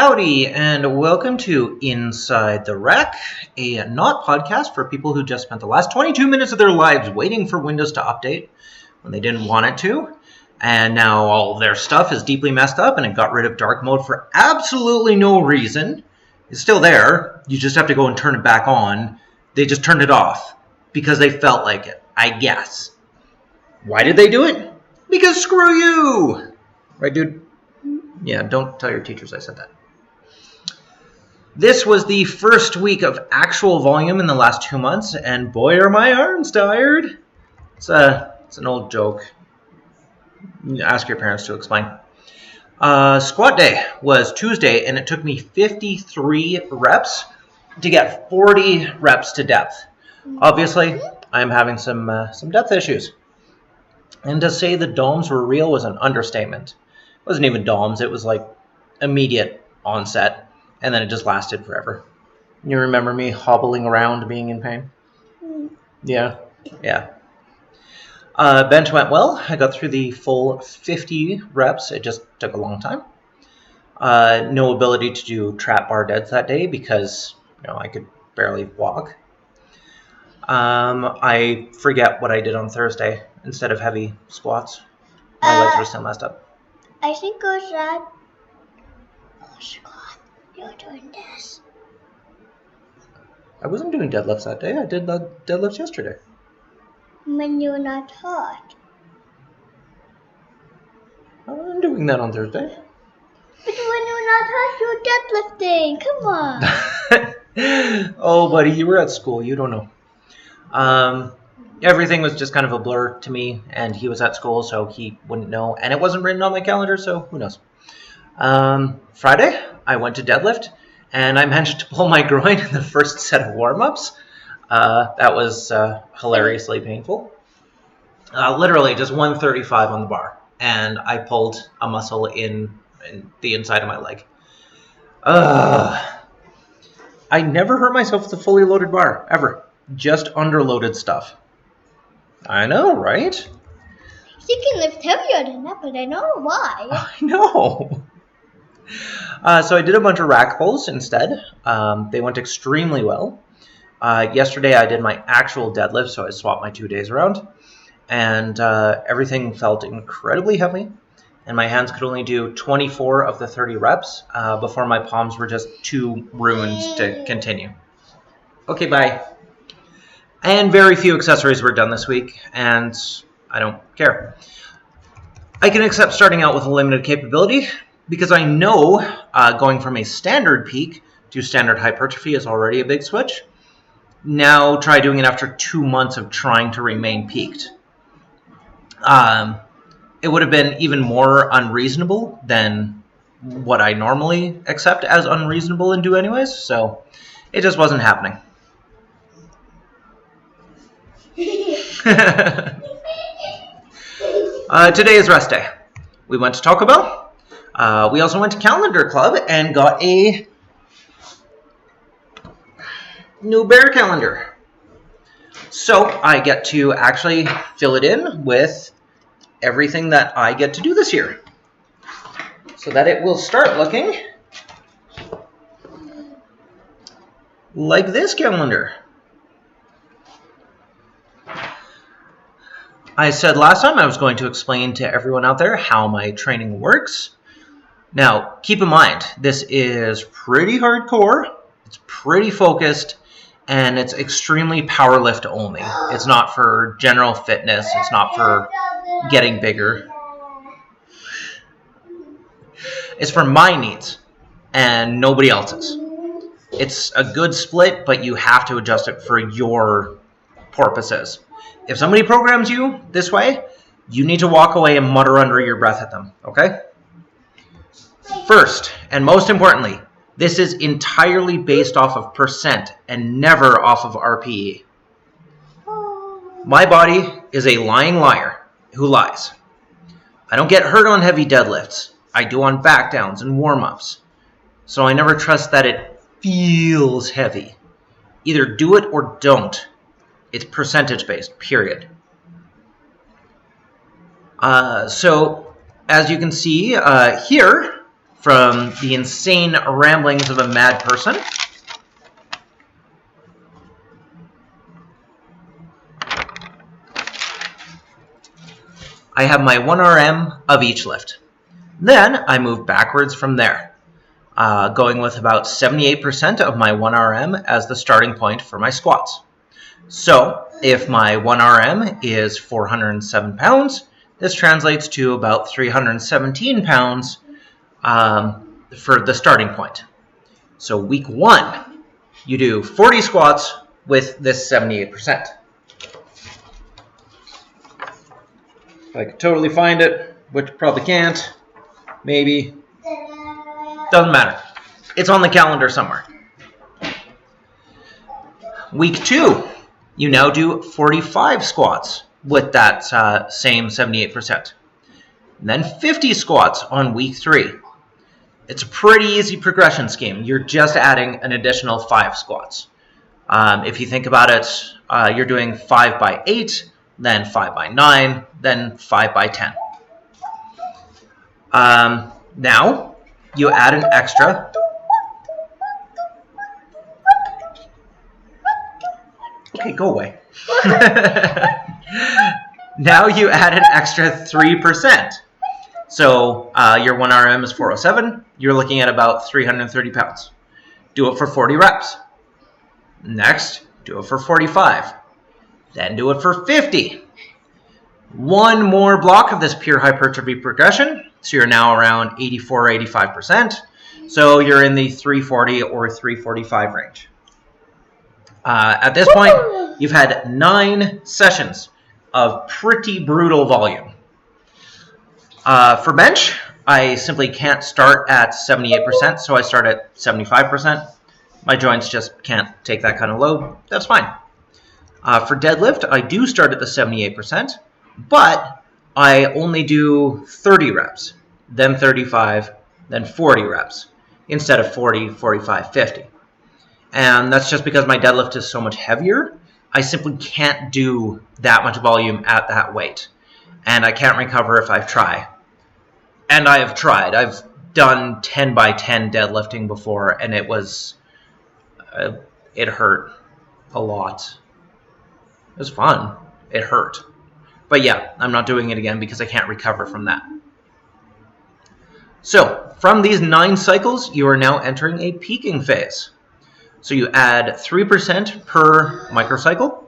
Howdy, and welcome to Inside the Rec, a not podcast for people who just spent the last 22 minutes of their lives waiting for Windows to update when they didn't want it to, and now all of their stuff is deeply messed up and it got rid of dark mode for absolutely no reason. It's still there, you just have to go and turn it back on. They just turned it off because they felt like it, I guess. Why did they do it? Because screw you! Right, dude? Yeah, don't tell your teachers I said that. This was the first week of actual volume in the last 2 months, and boy are my arms tired. It's an old joke. Ask your parents to explain. Squat day was Tuesday, and it took me 53 reps to get 40 reps to depth. Obviously, I'm having some depth issues. And to say the DOMs were real was an understatement. It wasn't even DOMs, it was like immediate onset. And then it just lasted forever. You remember me hobbling around being in pain? Yeah. Bench went well. I got through the full 50 reps. It just took a long time. No ability to do trap bar deads that day because I could barely walk. I forget what I did on Thursday instead of heavy squats. My legs were still messed up. I think it was that. Oh, Scott. You're doing this. I wasn't doing deadlifts that day. I did the deadlifts yesterday. When you're not hot. I wasn't doing that on Thursday. But when you're not hot, you're deadlifting. Come on. Oh, buddy, you were at school. You don't know. Everything was just kind of a blur to me, and he was at school, so he wouldn't know. And it wasn't written on my calendar, so who knows. Friday, I went to deadlift, and I managed to pull my groin in the first set of warm-ups. That was hilariously painful. Literally just 135 on the bar, and I pulled a muscle in the inside of my leg. I never hurt myself with a fully loaded bar, ever. Just underloaded stuff. I know, right? You can lift heavier than that, but I don't know why. I know. So I did a bunch of rack pulls instead. They went extremely well. Yesterday I did my actual deadlift, so I swapped my 2 days around. And everything felt incredibly heavy. And my hands could only do 24 of the 30 reps before my palms were just too ruined to continue. Okay, bye. And very few accessories were done this week, and I don't care. I can accept starting out with a limited capability, because I know going from a standard peak to standard hypertrophy is already a big switch. Now try doing it after 2 months of trying to remain peaked. It would have been even more unreasonable than what I normally accept as unreasonable and do anyways, so it just wasn't happening. Today is rest day. We went to Taco Bell. We also went to Calendar Club and got a new bear calendar. So I get to actually fill it in with everything that I get to do this year. So that it will start looking like this calendar. I said last time I was going to explain to everyone out there how my training works. Now, keep in mind, this is pretty hardcore, it's pretty focused, and it's extremely powerlift only. It's not for general fitness, it's not for getting bigger. It's for my needs and nobody else's. It's a good split, but you have to adjust it for your purposes. If somebody programs you this way, you need to walk away and mutter under your breath at them, okay? First, and most importantly, this is entirely based off of percent and never off of RPE. My body is a lying liar who lies. I don't get hurt on heavy deadlifts. I do on back downs and warm-ups. So I never trust that it feels heavy. Either do it or don't. It's percentage-based, period. So, as you can see here, from the insane ramblings of a mad person. I have my 1 RM of each lift. Then I move backwards from there, going with about 78% of my 1 RM as the starting point for my squats. So if my 1 RM is 407 pounds, this translates to about 317 pounds for the starting point. So week 1, you do 40 squats with this 78%. I could totally find it, which probably can't. Maybe. Doesn't matter. It's on the calendar somewhere. Week 2, you now do 45 squats with that same 78%. And then 50 squats on week 3. It's a pretty easy progression scheme. You're just adding an additional 5 squats. If you think about it, you're doing 5 by 8, then 5 by 9, then 5 by 10. Now, you add an extra. Okay, go away. Now you add an extra 3%. So your 1 RM is 407. You're looking at about 330 pounds. Do it for 40 reps. Next, do it for 45. Then do it for 50. One more block of this pure hypertrophy progression. So you're now around 84 or 85%. So you're in the 340 or 345 range. At this point, you've had 9 sessions of pretty brutal volume. For bench, I simply can't start at 78%, so I start at 75%. My joints just can't take that kind of load. That's fine. For deadlift, I do start at the 78%, but I only do 30 reps, then 35, then 40 reps, instead of 40, 45, 50. And that's just because my deadlift is so much heavier. I simply can't do that much volume at that weight. And I can't recover if I try. And I have tried. I've done 10 by 10 deadlifting before, and it was, it hurt a lot. It was fun. It hurt. But yeah, I'm not doing it again because I can't recover from that. So, from these 9 cycles, you are now entering a peaking phase. So you add 3% per microcycle.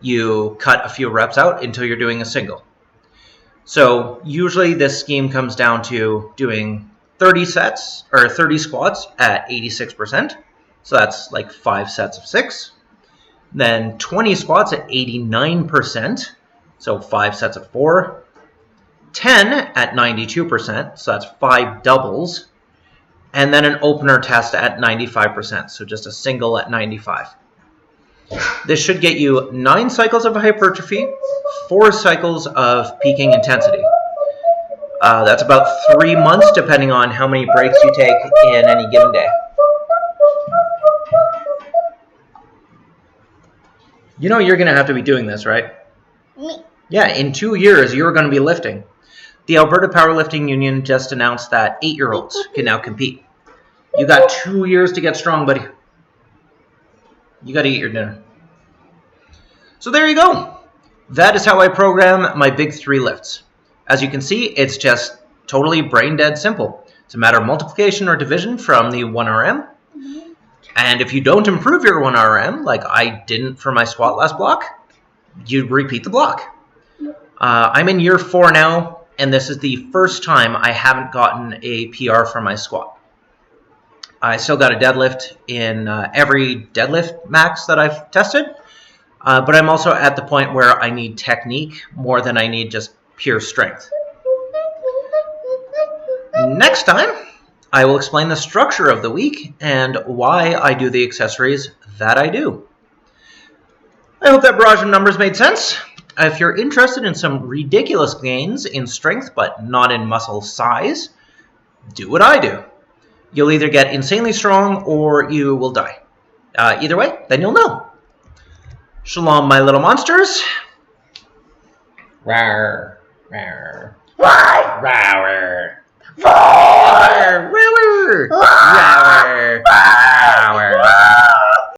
You cut a few reps out until you're doing a single. So usually this scheme comes down to doing 30 sets or 30 squats at 86%. So that's like 5 sets of 6. Then 20 squats at 89%. So 5 sets of 4. 10 at 92%. So that's 5 doubles. And then an opener test at 95%. So just a single at 95. This should get you 9 cycles of hypertrophy, 4 cycles of peaking intensity. That's about 3 months, depending on how many breaks you take in any given day. You know you're going to have to be doing this, right? Me. Yeah, in 2 years, you're going to be lifting. The Alberta Powerlifting Union just announced that 8-year-olds can now compete. You got 2 years to get strong, buddy. You got to eat your dinner. So there you go. That is how I program my big 3 lifts. As you can see, it's just totally brain dead simple. It's a matter of multiplication or division from the 1 RM. And if you don't improve your 1 RM, like I didn't for my squat last block, you repeat the block. I'm in year 4 now, and this is the first time I haven't gotten a PR for my squat. I still got a deadlift in every deadlift max that I've tested, but I'm also at the point where I need technique more than I need just pure strength. Next time, I will explain the structure of the week and why I do the accessories that I do. I hope that barrage of numbers made sense. If you're interested in some ridiculous gains in strength but not in muscle size, do what I do. You'll either get insanely strong or you will die. Either way, then you'll know. Shalom, my little monsters. Rawr, rawr. Rawr, rawr. Rawr, rawr. Rawr. Rawr.